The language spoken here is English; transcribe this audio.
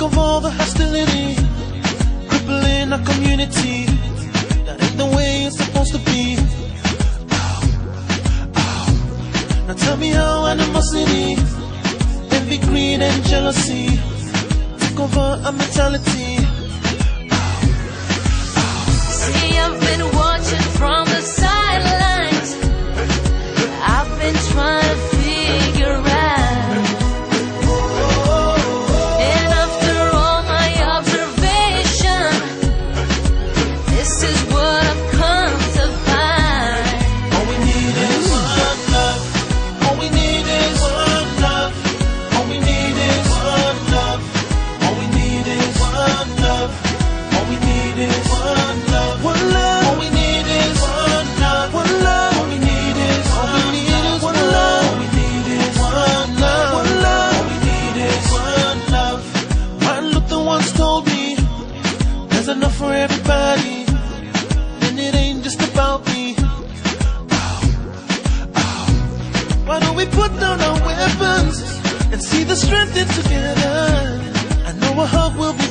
of all the hostility, crippling our community. That ain't the way it's supposed to be. Now tell me how animosity, envy, greed and jealousy took over our mentality. See, I've been watching from the sidelines. I've been trying to figure out. And after all my observation, this is what I've come to find. All we need is one love. All we need is one love. All we need is one love. All we need is one love. All we need is one love. One love. All we need is one love. One love. All we need is one love. All we need is one love. One love. All we need is one love. Martin Luther once told me, there's enough for everybody, and it ain't just about me. Why don't we put down our weapons and see the strength in together? I know a hug will be